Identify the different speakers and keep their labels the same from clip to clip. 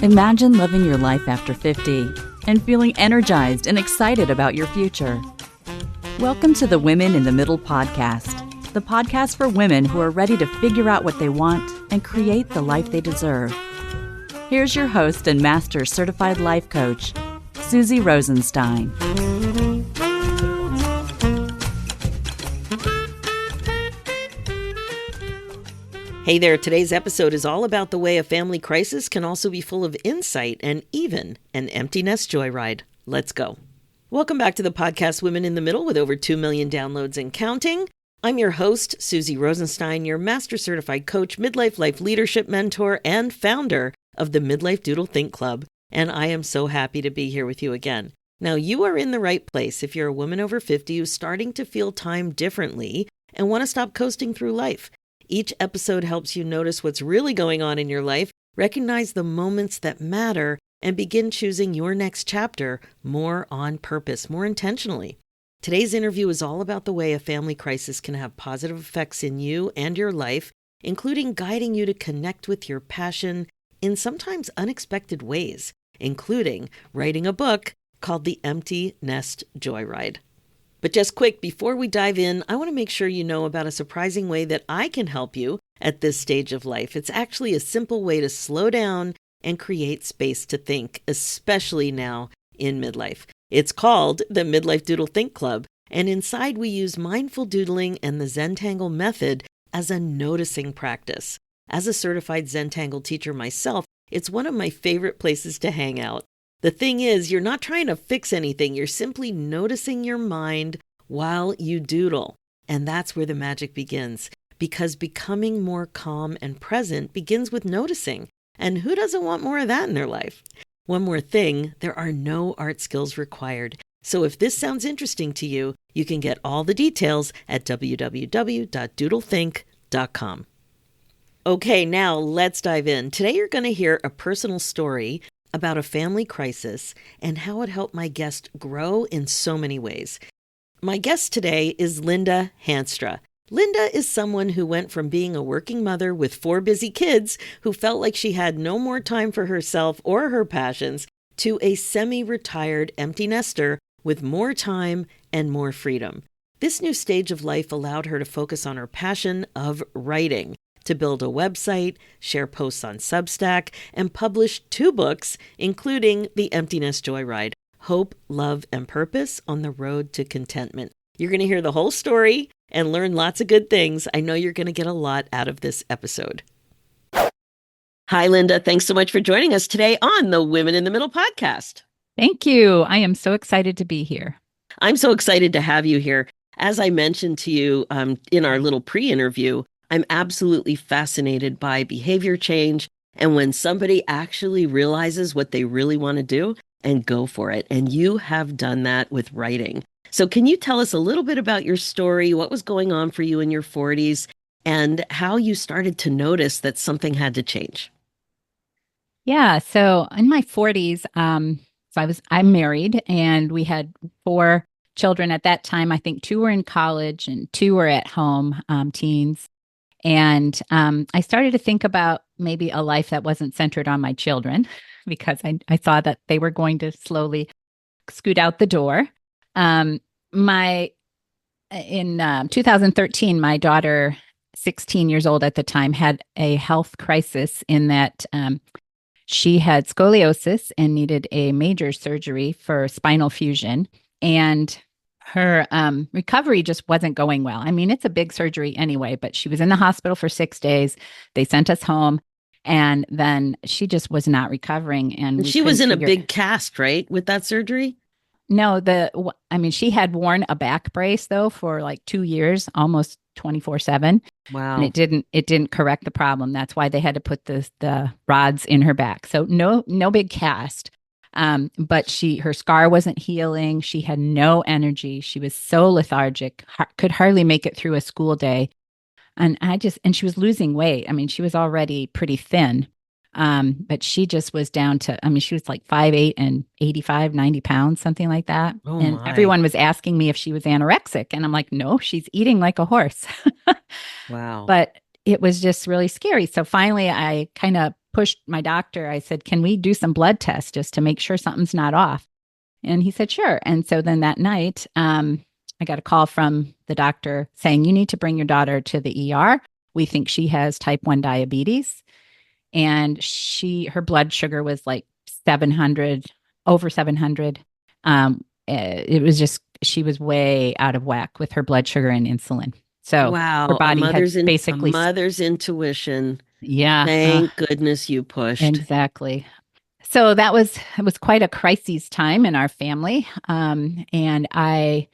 Speaker 1: Imagine living your life after 50 and feeling energized and excited about your future. Welcome to the Women in the Middle podcast, the podcast for women who are ready to figure out what they want and create the life they deserve. Here's your host and master certified life coach, Susie Rosenstein.
Speaker 2: Hey there, today's episode is all about the way a family crisis can also be full of insight and even an empty nest joyride. Let's go. Welcome back to the podcast Women in the Middle with over 2 million downloads and counting. I'm your host, Susie Rosenstein, your master certified coach, midlife life leadership mentor, and founder of the Midlife Doodle Think Club. And I am so happy to be here with you again. Now, you are in the right place if you're a woman over 50 who's starting to feel time differently and want to stop coasting through life. Each episode helps you notice what's really going on in your life, recognize the moments that matter, and begin choosing your next chapter more on purpose, more intentionally. Today's interview is all about the way a family crisis can have positive effects in you and your life, including guiding you to connect with your passion in sometimes unexpected ways, including writing a book called The Empty Nest Joyride. But just quick, before we dive in, I want to make sure you know about a surprising way that I can help you at this stage of life. It's actually a simple way to slow down and create space to think, especially now in midlife. It's called the Midlife Doodle Think Club, and inside we use mindful doodling and the Zentangle method as a noticing practice. As a certified Zentangle teacher myself, it's one of my favorite places to hang out. The thing is, you're not trying to fix anything. You're simply noticing your mind while you doodle. And that's where the magic begins, because becoming more calm and present begins with noticing. And who doesn't want more of that in their life? One more thing, there are no art skills required. So if this sounds interesting to you, you can get all the details at www.doodlethink.com. Okay, now let's dive in. Today you're going to hear a personal story about a family crisis and how it helped my guest grow in so many ways. My guest today is Linda Hanstra. Linda is someone who went from being a working mother with 4 busy kids who felt like she had no more time for herself or her passions to a semi-retired empty nester with more time and more freedom. This new stage of life allowed her to focus on her passion of writing, to build a website, share posts on Substack, and publish 2 books, including The Empty Nest Joyride, Hope, Love, and Purpose on the Road to Contentment. You're going to hear the whole story and learn lots of good things. I know you're going to get a lot out of this episode. Hi, Linda. Thanks so much for joining us today on the Women in the Middle podcast.
Speaker 3: Thank you. I am so excited to be here.
Speaker 2: I'm so excited to have you here. As I mentioned to you in our little pre-interview, I'm absolutely fascinated by behavior change and when somebody actually realizes what they really want to do and go for it. And you have done that with writing. So can you tell us a little bit about your story, what was going on for you in your 40s, and how you started to notice that something had to change?
Speaker 3: Yeah. So in my 40s, I'm married and we had 4 children at that time. I think 2 were in college and 2 were at home, teens. And I started to think about maybe a life that wasn't centered on my children because I saw that they were going to slowly scoot out the door. In 2013, my daughter, 16 years old at the time, had a health crisis in that she had scoliosis and needed a major surgery for spinal fusion. And her recovery just wasn't going well. I mean, it's a big surgery anyway, but she was in the hospital for 6 days. They sent us home, and then she just was not recovering. And
Speaker 2: she was in a big cast, right, with that surgery?
Speaker 3: No, she had worn a back brace though for like 2 years, almost 24/7.
Speaker 2: Wow.
Speaker 3: And it didn't correct the problem. That's why they had to put the rods in her back. So no big cast. But her scar wasn't healing. She had no energy. She was so lethargic, could hardly make it through a school day. And she was losing weight. I mean, she was already pretty thin. But she just was down to, she was like 5'8" and 85, 90 pounds, something like that.
Speaker 2: Oh
Speaker 3: and
Speaker 2: my.
Speaker 3: Everyone was asking me if she was anorexic. And I'm like, no, she's eating like a horse.
Speaker 2: Wow.
Speaker 3: But it was just really scary. So finally, I kind of pushed my doctor. I said, can we do some blood tests just to make sure something's not off? And he said, sure. And so then that night, I got a call from the doctor saying, you need to bring your daughter to the ER. We think she has type 1 diabetes. And her blood sugar was like 700, over 700. It was just, she was way out of whack with her blood sugar and insulin. So
Speaker 2: Wow,
Speaker 3: her body had basically,
Speaker 2: a mother's intuition.
Speaker 3: yeah,
Speaker 2: Thank goodness you pushed.
Speaker 3: exactly. So it was quite a crisis time in our family. And I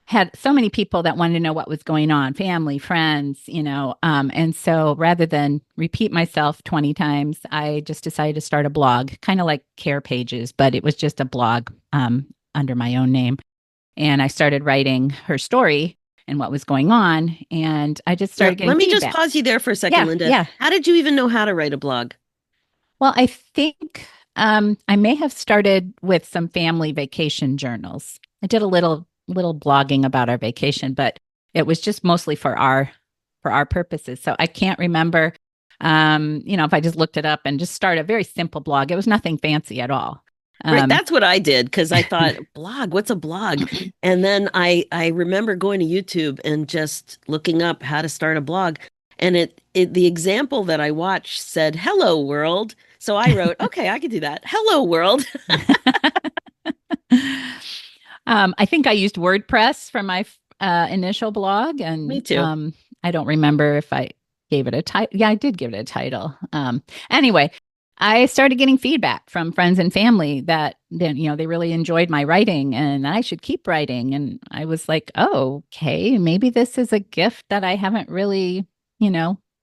Speaker 3: had so many people that wanted to know what was going on, family, friends, and so rather than repeat myself 20 times, I just decided to start a blog, kind of like Care Pages, but it was just a blog under my own name. And I started writing her story and what was going on. And I just started getting
Speaker 2: Let me
Speaker 3: feedback.
Speaker 2: just pause you there for a second,
Speaker 3: Yeah,
Speaker 2: Linda.
Speaker 3: yeah.
Speaker 2: How did you even know how to write a blog?
Speaker 3: Well, I think I may have started with some family vacation journals. I did a little blogging about our vacation, but it was just mostly for our purposes. So I can't remember, if I just looked it up and just started a very simple blog. It was nothing fancy at all.
Speaker 2: Right, that's what I did because I thought, blog, what's a blog? And then I remember going to YouTube and just looking up how to start a blog. And the example that I watched said, "Hello world." So I wrote, okay, I could do that. Hello world.
Speaker 3: I think I used WordPress for my initial blog, and
Speaker 2: Me too.
Speaker 3: I don't remember if I gave it a title. Yeah, I did give it a title. Anyway, I started getting feedback from friends and family that then they really enjoyed my writing, and I should keep writing. And I was like, oh, okay, maybe this is a gift that I haven't really,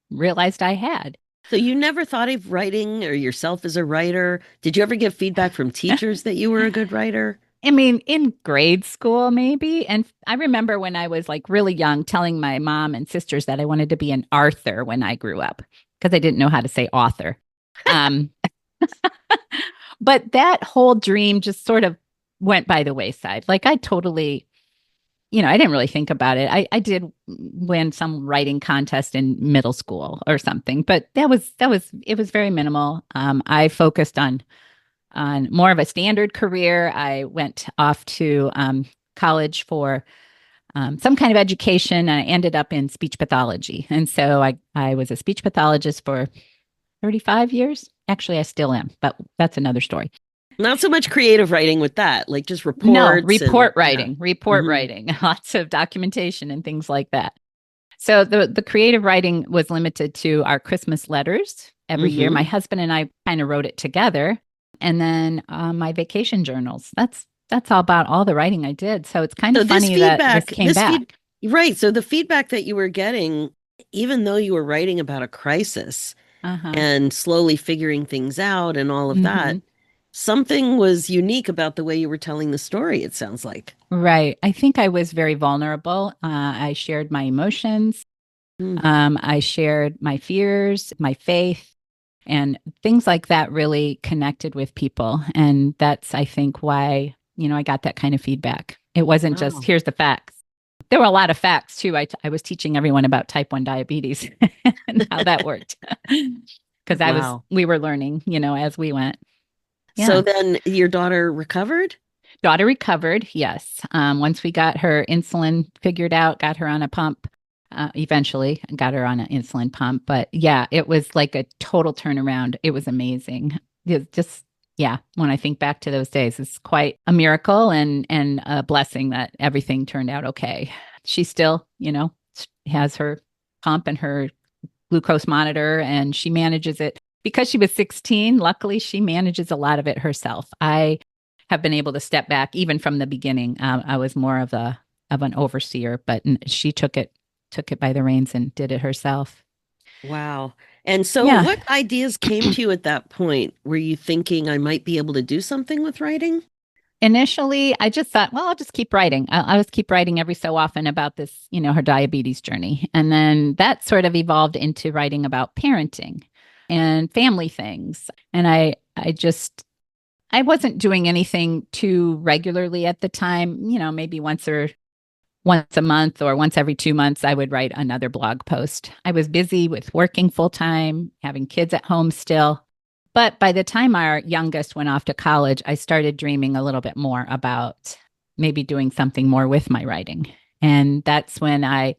Speaker 3: realized I had.
Speaker 2: So you never thought of writing or yourself as a writer? Did you ever get feedback from teachers that you were a good writer?
Speaker 3: I mean, in grade school, maybe. And I remember when I was like really young telling my mom and sisters that I wanted to be an author when I grew up because I didn't know how to say author. Um, but that whole dream just sort of went by the wayside. Like I totally, I didn't really think about it. I did win some writing contest in middle school or something, but it was very minimal. I focused on more of a standard career. I went off to college for some kind of education, and I ended up in speech pathology. And so I was a speech pathologist for 35 years. Actually, I still am, but that's another story.
Speaker 2: Not so much creative writing with that, like just
Speaker 3: No,
Speaker 2: reports.
Speaker 3: report writing,
Speaker 2: Mhm.
Speaker 3: writing, lots of documentation and things like that. So the creative writing was limited to our Christmas letters every year. My husband and I kind of wrote it together. And then my vacation journals. That's all about all the writing I did. So it's kind of funny that this came back.
Speaker 2: Right. So the feedback that you were getting, even though you were writing about a crisis
Speaker 3: Uh-huh.
Speaker 2: and slowly figuring things out and all of that,
Speaker 3: Hmm.
Speaker 2: something was unique about the way you were telling the story, it sounds like.
Speaker 3: Right. I think I was very vulnerable. I shared my emotions.
Speaker 2: Hmm.
Speaker 3: I shared my fears, my faith, and things like that really connected with people. And that's, I think, why, I got that kind of feedback. It wasn't just,
Speaker 2: Wow.
Speaker 3: here's the facts. There were a lot of facts too. I was teaching everyone about type 1 diabetes and how that worked because
Speaker 2: Wow.
Speaker 3: we were learning, as we went.
Speaker 2: So
Speaker 3: Yeah.
Speaker 2: then your daughter recovered?
Speaker 3: Daughter recovered. Yes. Once we got her insulin figured out, got her on a pump, eventually got her on an insulin pump. But yeah, it was like a total turnaround. It was amazing. It just, yeah, when I think back to those days, it's quite a miracle and a blessing that everything turned out okay. She still, has her pump and her glucose monitor, and she manages it because she was 16. Luckily, she manages a lot of it herself. I have been able to step back even from the beginning. I was more of an overseer, but she took it by the reins and did it herself.
Speaker 2: Wow. And so
Speaker 3: Yeah.
Speaker 2: what ideas came to you at that point? Were you thinking I might be able to do something with writing?
Speaker 3: Initially, I just thought, well, I'll just keep writing. I'll just keep writing every so often about this, her diabetes journey. And then that sort of evolved into writing about parenting and family things. And I wasn't doing anything too regularly at the time, maybe once a month or once every 2 months, I would write another blog post. I was busy with working full time, having kids at home still. But by the time our youngest went off to college, I started dreaming a little bit more about maybe doing something more with my writing. And that's when I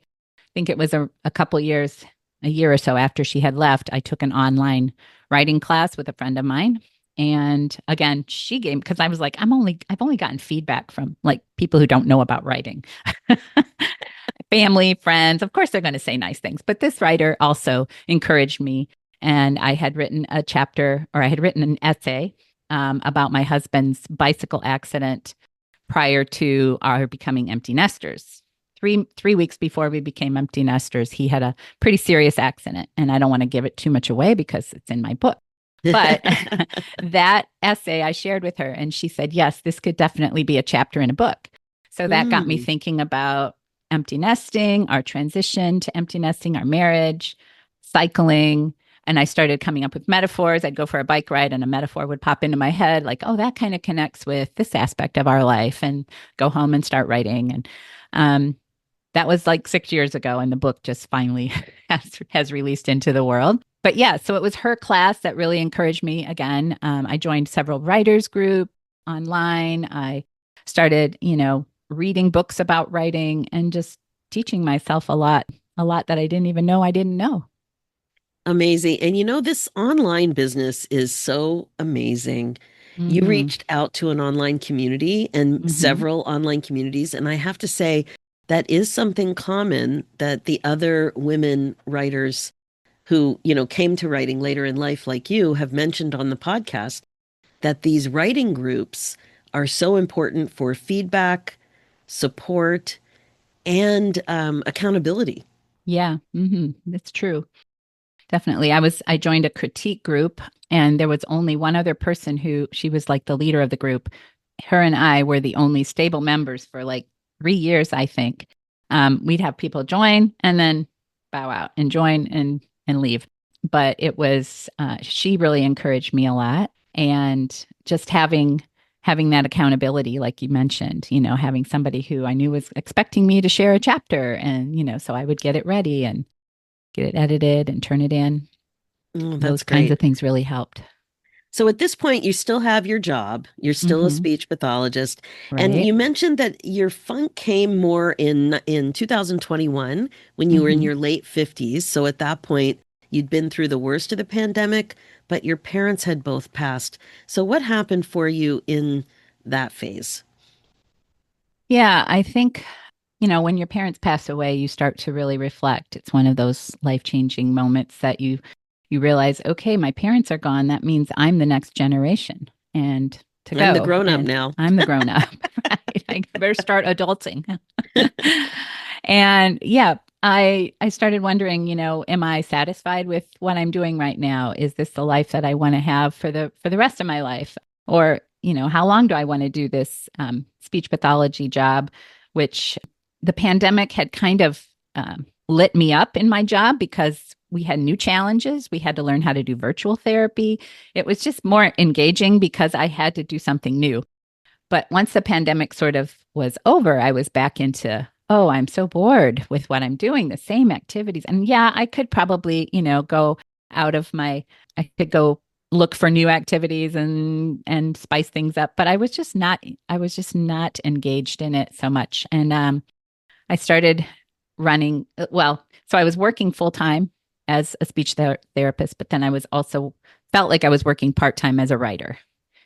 Speaker 3: think it was a couple years, a year or so after she had left, I took an online writing class with a friend of mine. And again, she gave, because I was like, I've only gotten feedback from like people who don't know about writing, family, friends. Of course, they're going to say nice things. But this writer also encouraged me. And I had written a chapter, or I had written an essay about my husband's bicycle accident prior to our becoming empty nesters. Three weeks before we became empty nesters, he had a pretty serious accident. And I don't want to give it too much away because it's in my book. But that essay I shared with her, and she said, yes, this could definitely be a chapter in a book. So that got me thinking about empty nesting, our transition to empty nesting, our marriage, cycling. And I started coming up with metaphors. I'd go for a bike ride and a metaphor would pop into my head, like, oh, that kind of connects with this aspect of our life, and go home and start writing. And that was like 6 years ago, and the book just finally has released into the world. But yeah, so it was her class that really encouraged me again. I joined several writers group online. I started, reading books about writing and just teaching myself a lot that I didn't even know I didn't know.
Speaker 2: Amazing. And this online business is so amazing. You reached out to an online community and several online communities. And I have to say, that is something common that the other women writers who, came to writing later in life like you have mentioned on the podcast, that these writing groups are so important for feedback, support, and accountability.
Speaker 3: Yeah, that's true. Definitely. I joined a critique group, and there was only one other person who, she was like the leader of the group. Her and I were the only stable members for like 3 years, I think. We'd have people join and then bow out, and join and leave. But it was, she really encouraged me a lot. And just having that accountability, like you mentioned, having somebody who I knew was expecting me to share a chapter, and, so I would get it ready and get it edited and turn it in. Those kinds of things really helped.
Speaker 2: So at this point, you still have your job. You're still a speech pathologist.
Speaker 3: Right.
Speaker 2: And you mentioned that your funk came more in 2021 when you were in your late 50s. So at that point, you'd been through the worst of the pandemic, but your parents had both passed. So what happened for you in that phase?
Speaker 3: Yeah, I think, when your parents pass away, you start to really reflect. It's one of those life-changing moments that you realize, okay, my parents are gone. That means I'm the next generation, and
Speaker 2: I'm the grown-up now.
Speaker 3: I'm the grown-up. Right? I better start adulting. And yeah, I started wondering, am I satisfied with what I'm doing right now? Is this the life that I want to have for the rest of my life? Or, how long do I want to do this speech pathology job, which the pandemic had kind of lit me up in my job because we had new challenges. We had to learn how to do virtual therapy. It was just more engaging because I had to do something new. But once the pandemic sort of was over, I was back into, oh, I'm so bored with what I'm doing, the same activities. And yeah, I could probably, go out of I could go look for new activities and spice things up. But I was just not engaged in it so much. And I started running, so I was working full time as a speech therapist, but then I was also felt like I was working part-time as a writer.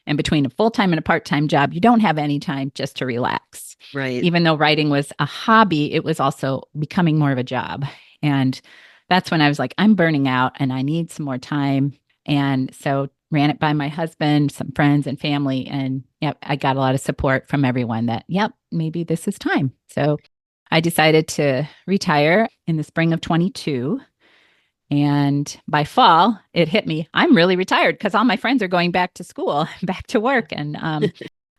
Speaker 3: And between a full-time and a part-time job, you don't have any time just to relax.
Speaker 2: Right.
Speaker 3: Even though writing was a hobby, it was also becoming more of a job. And that's when I was like, I'm burning out and I need some more time. And so ran it by my husband, some friends and family. And yep, I got a lot of support from everyone that, yep, maybe this is time. So I decided to retire in the spring of 22. And by fall, it hit me. I'm really retired because all my friends are going back to school, back to work. And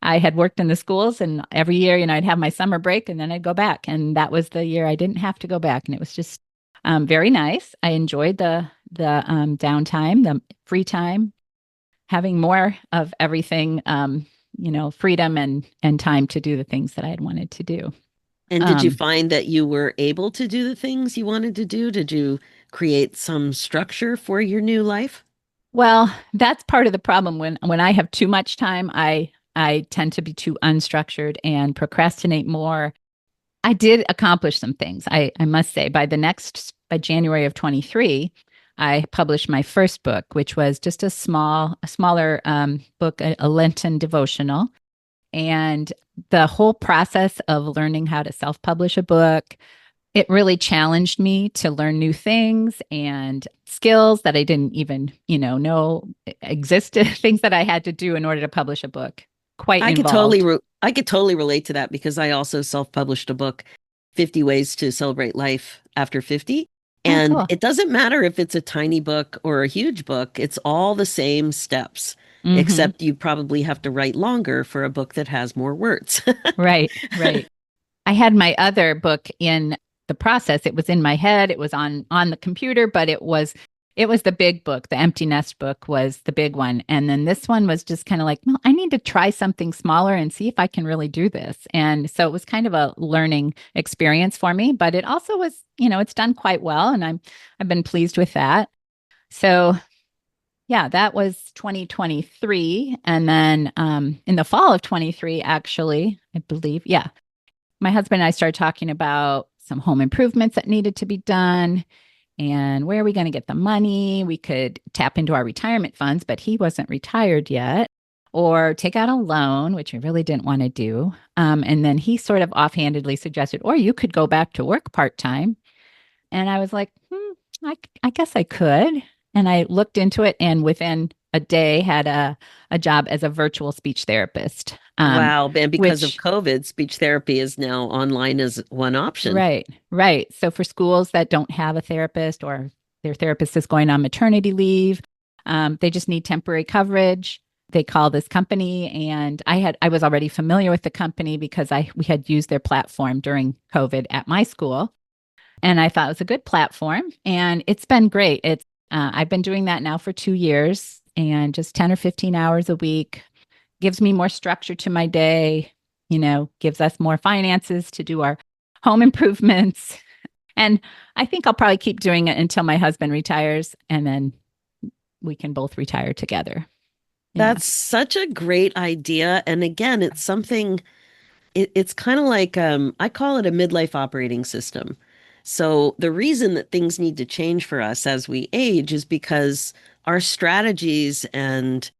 Speaker 3: I had worked in the schools, and every year, I'd have my summer break and then I'd go back. And that was the year I didn't have to go back. And it was just very nice. I enjoyed the downtime, the free time, having more of everything, freedom and time to do the things that I had wanted to do.
Speaker 2: And did you find that you were able to do the things you wanted to do? Did you create some structure for your new life?
Speaker 3: Well, that's part of the problem. When I have too much time, I tend to be too unstructured and procrastinate more. I did accomplish some things. I must say by January of 23, I published my first book, which was just a smaller book, a Lenten devotional. And the whole process of learning how to self-publish a book, it really challenged me to learn new things and skills that I didn't even, know existed, things that I had to do in order to publish a book. Quite involved.
Speaker 2: I could totally relate to that because I also self-published a book, 50 Ways to Celebrate Life After 50.
Speaker 3: Oh,
Speaker 2: And
Speaker 3: cool.
Speaker 2: it doesn't matter if it's a tiny book or a huge book, it's all the same steps,
Speaker 3: Hmm.
Speaker 2: except you probably have to write longer for a book that has more words.
Speaker 3: Right, right. I had my other book in the process. It was in my head. It was on the computer, but it was the big book. The Empty Nest book was the big one. And then this one was just kind of like, well, I need to try something smaller and see if I can really do this. And so it was kind of a learning experience for me, but it also was, it's done quite well and I've been pleased with that. So yeah, that was 2023. And then in the fall of 23, actually, I believe, yeah, my husband and I started talking about some home improvements that needed to be done and where are we going to get the money? We could tap into our retirement funds, but he wasn't retired yet, or take out a loan, which I really didn't want to do. And then he sort of offhandedly suggested, or you could go back to work part time. And I was like, I guess I could. And I looked into it and within a day had a job as a virtual speech therapist,
Speaker 2: Wow. And because of
Speaker 3: which
Speaker 2: COVID, speech therapy is now online as one option.
Speaker 3: right, right. So for schools that don't have a therapist or their therapist is going on maternity leave, they just need temporary coverage. They call this company, and I was already familiar with the company because we had used their platform during COVID at my school, and I thought it was a good platform, and it's been great. I've been doing that now for 2 years, and just 10 or 15 hours a week gives me more structure to my day, gives us more finances to do our home improvements. And I think I'll probably keep doing it until my husband retires and then we can both retire together. Yeah.
Speaker 2: That's such a great idea. And again, it's something, it's kind of like, I call it a midlife operating system. So the reason that things need to change for us as we age is because our strategies and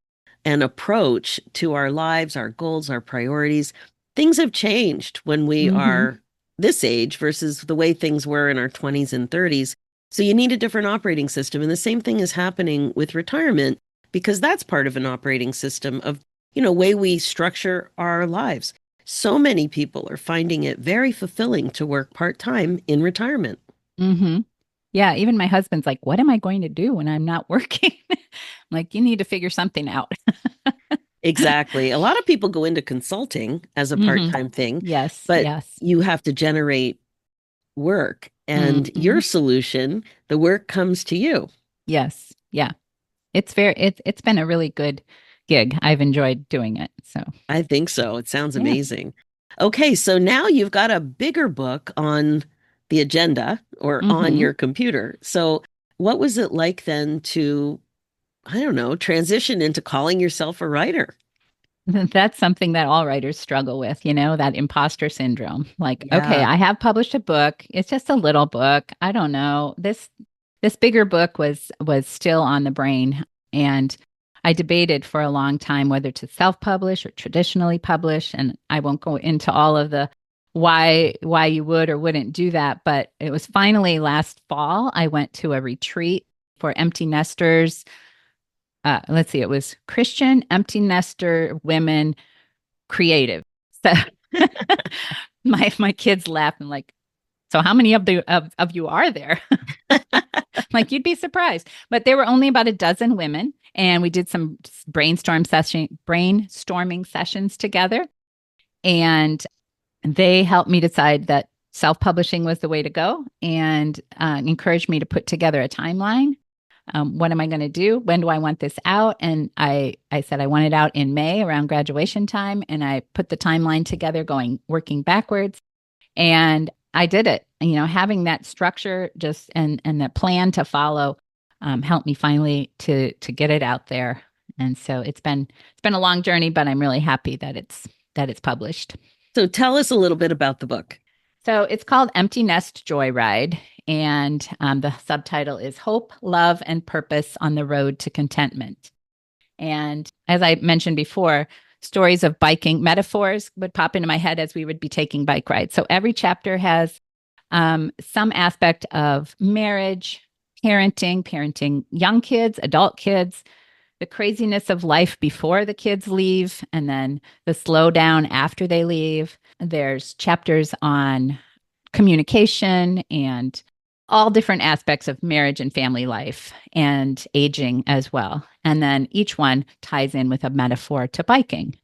Speaker 2: approach to our lives, our goals, our priorities, things have changed when we
Speaker 3: Mm-hmm.
Speaker 2: are this age versus the way things were in our 20s and 30s. So you need a different operating system. And the same thing is happening with retirement because that's part of an operating system of, way we structure our lives. So many people are finding it very fulfilling to work part-time in retirement.
Speaker 3: Mm-hmm. Yeah. Even my husband's like, what am I going to do when I'm not working? I'm like, you need to figure something out.
Speaker 2: Exactly. A lot of people go into consulting as a
Speaker 3: Hmm.
Speaker 2: part-time thing,
Speaker 3: Yes.
Speaker 2: but
Speaker 3: Yes.
Speaker 2: you have to generate work and
Speaker 3: Hmm.
Speaker 2: your solution, the work comes to you.
Speaker 3: Yes. Yeah. It's been a really good gig. I've enjoyed doing it. So
Speaker 2: I think so. It sounds
Speaker 3: yeah.
Speaker 2: amazing. Okay, so now you've got a bigger book on the agenda or on
Speaker 3: Hmm.
Speaker 2: your computer. So what was it like then to, I don't know, transition into calling yourself a writer?
Speaker 3: That's something that all writers struggle with, that imposter syndrome. Like, okay,
Speaker 2: Yeah.
Speaker 3: I have published a book. It's just a little book. I don't know. This bigger book was still on the brain, and I debated for a long time whether to self-publish or traditionally publish, and I won't go into all of the why you would or wouldn't do that, but it was finally last fall I went to a retreat for empty nesters. Let's see, it was Christian empty nester women creative. So my kids laugh and like, so how many of you are there? Like you'd be surprised. But there were only about a dozen women, and we did some brainstorming sessions together. And they helped me decide that self-publishing was the way to go and encouraged me to put together a timeline. What am I going to do? When do I want this out? And I said I want it out in May around graduation time. And I put the timeline together, working backwards. And I did it. Having that structure just and that plan to follow helped me finally to get it out there. And so it's been a long journey, but I'm really happy that it's published.
Speaker 2: So tell us a little bit about the book.
Speaker 3: So it's called Empty Nest Joyride, and the subtitle is Hope, Love, and Purpose on the Road to Contentment. And as I mentioned before, stories of biking metaphors would pop into my head as we would be taking bike rides. So every chapter has some aspect of marriage, parenting young kids, adult kids, the craziness of life before the kids leave, and then the slowdown after they leave. There's chapters on communication and all different aspects of marriage and family life and aging as well. And then each one ties in with a metaphor to biking.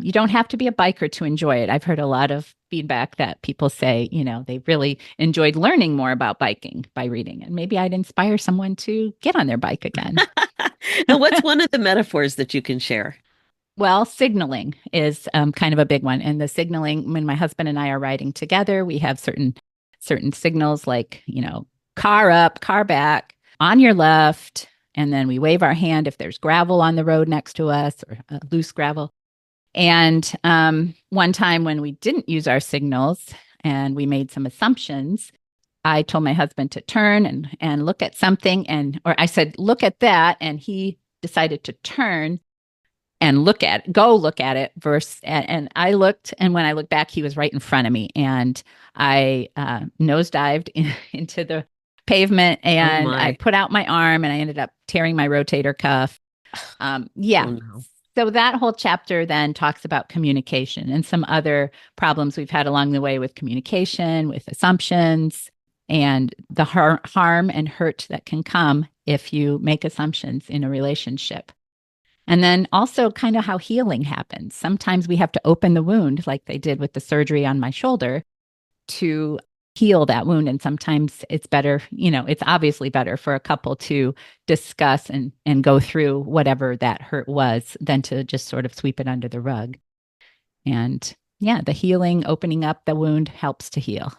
Speaker 3: You don't have to be a biker to enjoy it. I've heard a lot of feedback that people say, they really enjoyed learning more about biking by reading. And maybe I'd inspire someone to get on their bike again.
Speaker 2: Now, what's one of the metaphors that you can share?
Speaker 3: Well, signaling is kind of a big one. And the signaling, when my husband and I are riding together, we have certain signals like, car up, car back, on your left. And then we wave our hand if there's gravel on the road next to us or loose gravel. And one time when we didn't use our signals and we made some assumptions, I told my husband to turn and look at something, or I said, look at that. And he decided to turn and go look at it and I looked, and when I looked back, he was right in front of me, and I nosedived into the pavement, and I put out my arm, and I ended up tearing my rotator cuff. Yeah. Oh, no. So that whole chapter then talks about communication and some other problems we've had along the way with communication, with assumptions, and the harm and hurt that can come if you make assumptions in a relationship. And then also kind of how healing happens. Sometimes we have to open the wound, like they did with the surgery on my shoulder, to heal that wound. And sometimes it's better, it's obviously better for a couple to discuss and go through whatever that hurt was than to just sort of sweep it under the rug. And yeah, the healing, opening up the wound helps to heal.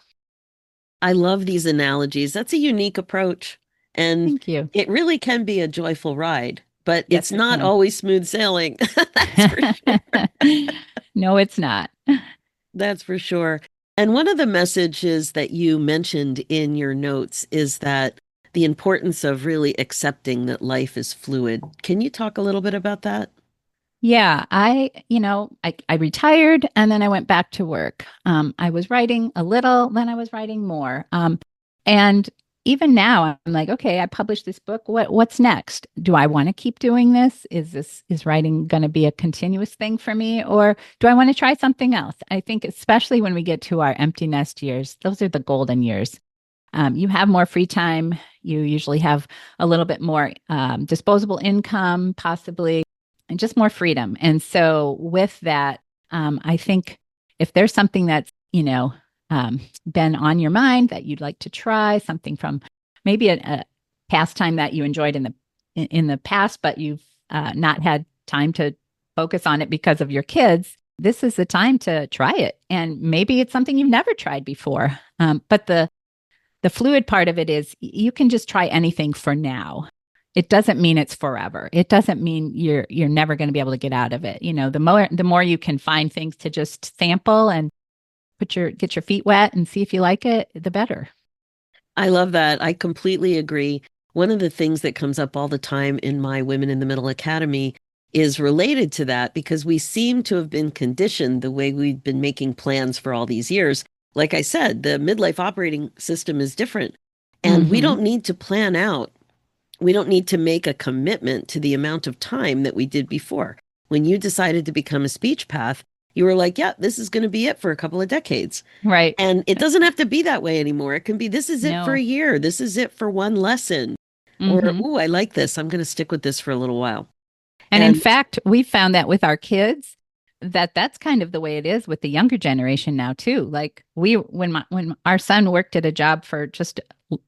Speaker 2: I love these analogies. That's a unique approach. And
Speaker 3: thank you.
Speaker 2: It really can be a joyful ride, but yes, it's not always smooth sailing. That's for sure.
Speaker 3: No, it's not.
Speaker 2: That's for sure. And one of the messages that you mentioned in your notes is that the importance of really accepting that life is fluid. Can you talk a little bit about that?
Speaker 3: Yeah, I retired and then I went back to work. I was writing a little, then I was writing more. And even now I'm like, okay, I published this book. What's next? Do I want to keep doing this? Is writing going to be a continuous thing for me? Or do I want to try something else? I think especially when we get to our empty nest years, those are the golden years. You have more free time. You usually have a little bit more disposable income, possibly, and just more freedom. And so with that, I think if there's something that's, been on your mind that you'd like to try, something from maybe a pastime that you enjoyed in the past, but you've not had time to focus on it because of your kids, this is the time to try it. And maybe it's something you've never tried before. But the fluid part of it is you can just try anything for now. It doesn't mean it's forever. It doesn't mean you're never going to be able to get out of it. The more you can find things to just sample and get your feet wet and see if you like it, the better.
Speaker 2: I love that. I completely agree. One of the things that comes up all the time in my Women in the Middle Academy is related to that, because we seem to have been conditioned the way we've been making plans for all these years. Like I said, the midlife operating system is different, and we don't need to plan out. We don't need to make a commitment to the amount of time that we did before. When you decided to become a speech path, you were like, yeah, this is going to be it for a couple of decades.
Speaker 3: Right.
Speaker 2: And it doesn't have to be that way anymore. It can be, this is it for a year. This is it for one lesson. Or, I like this. I'm going to stick with this for a little while.
Speaker 3: And in fact, we found that with our kids, that's kind of the way it is with the younger generation now too. Like when our son worked at a job for just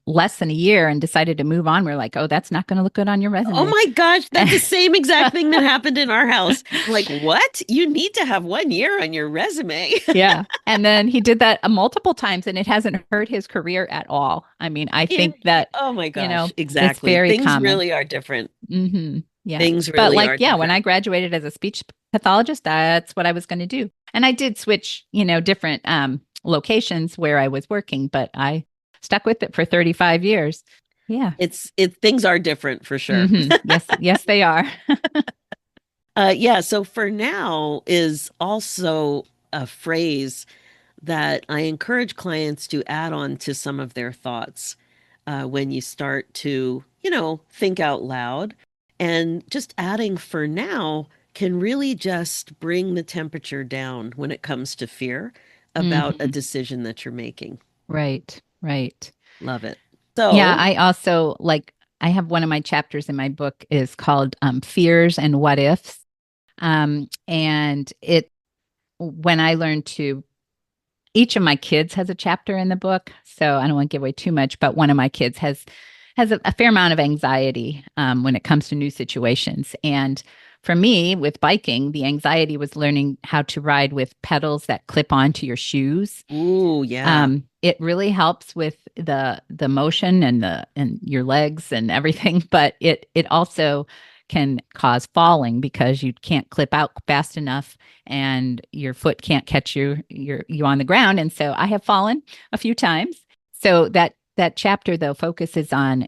Speaker 3: less than a year and decided to move on, we're like, oh, that's not going to look good on your
Speaker 2: Oh
Speaker 3: resume.
Speaker 2: my gosh, that's the same exact thing that happened in our house. I'm like, what? You need to have 1 year on your resume.
Speaker 3: Yeah. And then he did that multiple times and it hasn't hurt his career at all. I mean, I
Speaker 2: Yeah.
Speaker 3: think that,
Speaker 2: Oh my gosh,
Speaker 3: it's
Speaker 2: exactly.
Speaker 3: very
Speaker 2: Things
Speaker 3: common.
Speaker 2: really are different.
Speaker 3: Yeah.
Speaker 2: Things
Speaker 3: But
Speaker 2: really
Speaker 3: like,
Speaker 2: are
Speaker 3: yeah, when I
Speaker 2: different.
Speaker 3: graduated as a speech pathologist, that's what I was going to do. And I did switch, different locations where I was working, but I stuck with it for 35 years. Yeah.
Speaker 2: Things are different for sure.
Speaker 3: Yes, yes, they are.
Speaker 2: Yeah, so for now is also a phrase that I encourage clients to add on to some of their thoughts when you start to, think out loud. And just adding for now can really just bring the temperature down when it comes to fear about a
Speaker 3: Mhm.
Speaker 2: decision that you're making.
Speaker 3: Right, right.
Speaker 2: Love it.
Speaker 3: Yeah,
Speaker 2: So,
Speaker 3: I also I have one of my chapters in my book is called Fears and What Ifs. And when I learned to, each of my kids has a chapter in the book. So I don't want to give away too much, but one of my kids has a fair amount of anxiety when it comes to new situations. And for me, with biking, the anxiety was learning how to ride with pedals that clip onto your shoes.
Speaker 2: ooh, yeah.
Speaker 3: It really helps with the motion and your legs and everything, but it also can cause falling because you can't clip out fast enough and your foot can't catch you on the ground. And so I have fallen a few times. So that chapter though focuses on,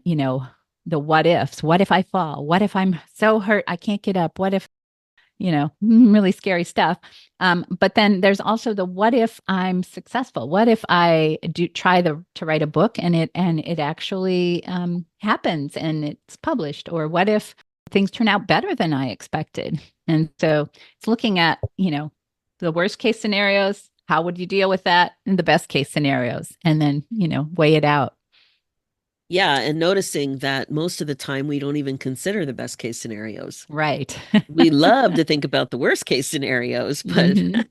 Speaker 3: the what ifs. What if I fall? What if I'm so hurt I can't get up? What if, really scary stuff. But then there's also the what if I'm successful? What if I do try to write a book and it actually happens and it's published? Or what if things turn out better than I expected? And so it's looking at, the worst case scenarios. How would you deal with that? And the best case scenarios, and then, weigh it out.
Speaker 2: Yeah, and noticing that most of the time we don't even consider the best case scenarios.
Speaker 3: Right.
Speaker 2: We love to think about the worst case scenarios, but
Speaker 3: hmm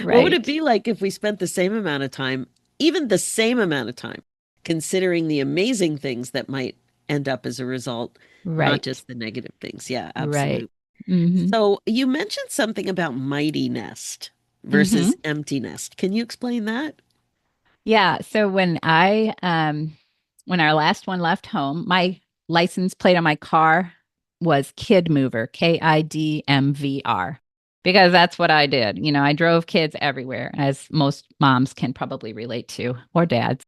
Speaker 2: what would it
Speaker 3: Right.
Speaker 2: be like if we spent the same amount of time, even the same amount of time, considering the amazing things that might end up as a result, not
Speaker 3: Right.
Speaker 2: just the negative things? Yeah,
Speaker 3: Right.
Speaker 2: absolutely.
Speaker 3: hmm
Speaker 2: So you mentioned something about mighty nest
Speaker 3: hmm
Speaker 2: versus empty nest. Can you explain that?
Speaker 3: Yeah. So when our last one left home, my license plate on my car was Kid Mover, KIDMVR, because that's what I did. I drove kids everywhere, as most moms can probably relate to, or dads.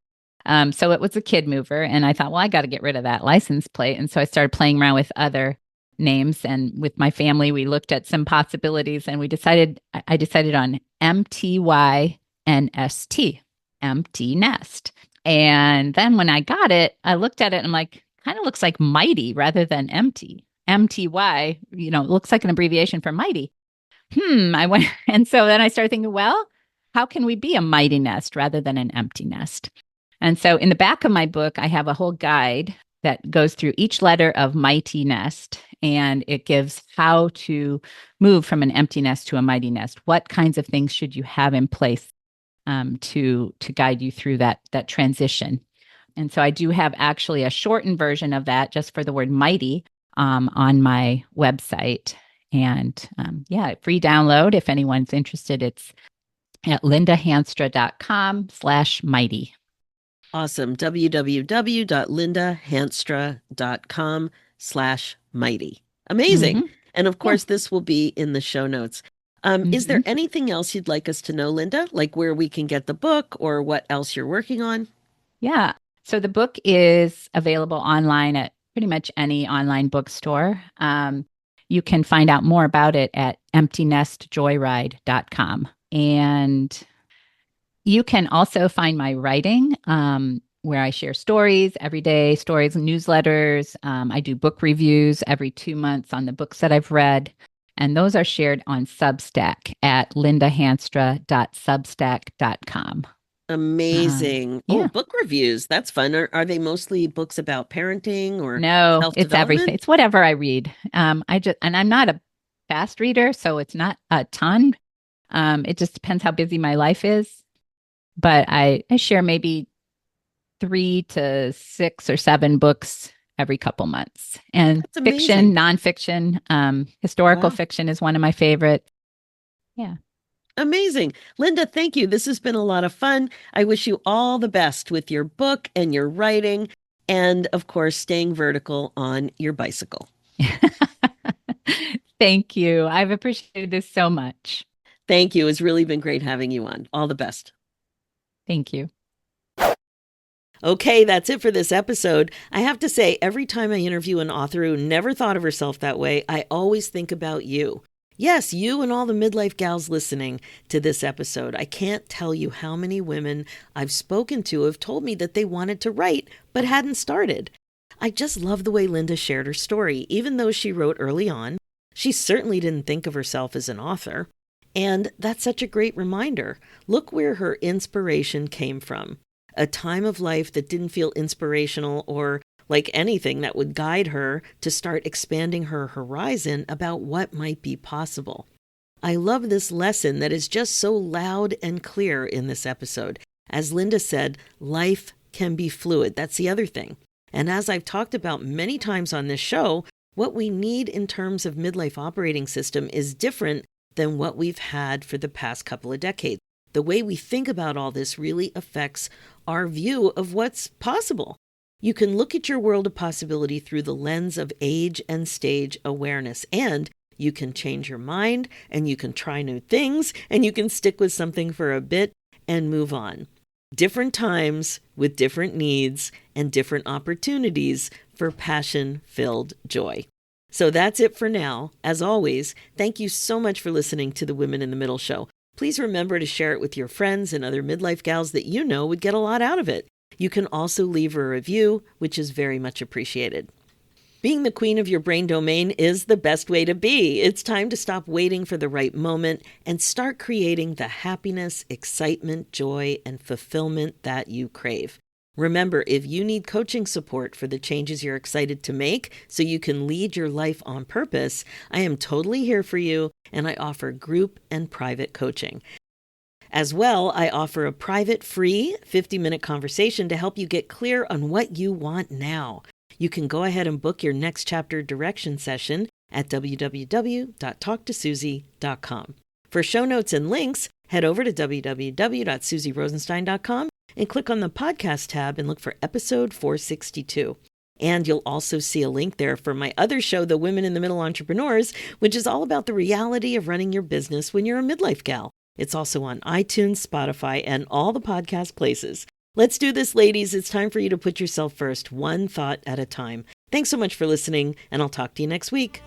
Speaker 3: So it was a Kid Mover, and I thought, well, I got to get rid of that license plate, and so I started playing around with other names, and with my family, we looked at some possibilities, and I decided on MTYNST, empty nest. And then when I got it, I looked at it and I'm like, kind of looks like mighty rather than empty. MTY, looks like an abbreviation for mighty. I went, and so then I started thinking, well, how can we be a mighty nest rather than an empty nest? And so in the back of my book, I have a whole guide that goes through each letter of mighty nest, and it gives how to move from an empty nest to a mighty nest. What kinds of things should you have in place to guide you through that transition? And so I do have actually a shortened version of that just for the word mighty on my website. And yeah, free download if anyone's interested. It's at lindahanstra.com/mighty.
Speaker 2: Awesome. www.lindahanstra.com/mighty. Amazing.
Speaker 3: Mm-hmm.
Speaker 2: And of
Speaker 3: Yeah.
Speaker 2: course, this will be in the show notes. Is
Speaker 3: Mm-hmm.
Speaker 2: there anything else you'd like us to know, Linda? Like where we can get the book or what else you're working on?
Speaker 3: Yeah. So the book is available online at pretty much any online bookstore. You can find out more about it at emptynestjoyride.com. And you can also find my writing where I share stories every day, stories and newsletters. I do book reviews every 2 months on the books that I've read. And those are shared on Substack at lindahanstra.substack.com.
Speaker 2: Amazing. Oh,
Speaker 3: Yeah.
Speaker 2: book reviews. That's fun. Are they mostly books about parenting or
Speaker 3: No, it's everything.
Speaker 2: self-development?
Speaker 3: It's whatever I read. And I'm not a fast reader, so it's not a ton. It just depends how busy my life is. But I share maybe 3 to 6 or 7 books every couple months. And
Speaker 2: That's
Speaker 3: fiction,
Speaker 2: amazing.
Speaker 3: nonfiction, historical
Speaker 2: Wow.
Speaker 3: fiction is one of my favorite. Yeah.
Speaker 2: Amazing. Linda, thank you. This has been a lot of fun. I wish you all the best with your book and your writing, and of course, staying vertical on your bicycle.
Speaker 3: Thank you. I've appreciated this so much.
Speaker 2: Thank you. It's really been great having you on. All the best.
Speaker 3: Thank you.
Speaker 2: Okay, that's it for this episode. I have to say, every time I interview an author who never thought of herself that way, I always think about you. Yes, you and all the midlife gals listening to this episode. I can't tell you how many women I've spoken to have told me that they wanted to write but hadn't started. I just love the way Linda shared her story. Even though she wrote early on, she certainly didn't think of herself as an author. And that's such a great reminder. Look where her inspiration came from. A time of life that didn't feel inspirational or like anything that would guide her to start expanding her horizon about what might be possible. I love this lesson that is just so loud and clear in this episode. As Linda said, life can be fluid. That's the other thing. And as I've talked about many times on this show, what we need in terms of midlife operating system is different than what we've had for the past couple of decades. The way we think about all this really affects our view of what's possible. You can look at your world of possibility through the lens of age and stage awareness, and you can change your mind, and you can try new things, and you can stick with something for a bit and move on. Different times with different needs and different opportunities for passion-filled joy. So that's it for now. As always, thank you so much for listening to the Women in the Middle show. Please remember to share it with your friends and other midlife gals that you know would get a lot out of it. You can also leave a review, which is very much appreciated. Being the queen of your brain domain is the best way to be. It's time to stop waiting for the right moment and start creating the happiness, excitement, joy, and fulfillment that you crave. Remember, if you need coaching support for the changes you're excited to make so you can lead your life on purpose, I am totally here for you, and I offer group and private coaching. As well, I offer a private, free 50-minute conversation to help you get clear on what you want now. You can go ahead and book your next chapter direction session at www.talktosusie.com. For show notes and links, head over to www.susierosenstein.com and click on the podcast tab and look for episode 462. And you'll also see a link there for my other show, The Women in the Middle Entrepreneurs, which is all about the reality of running your business when you're a midlife gal. It's also on iTunes, Spotify, and all the podcast places. Let's do this, ladies. It's time for you to put yourself first, one thought at a time. Thanks so much for listening, and I'll talk to you next week.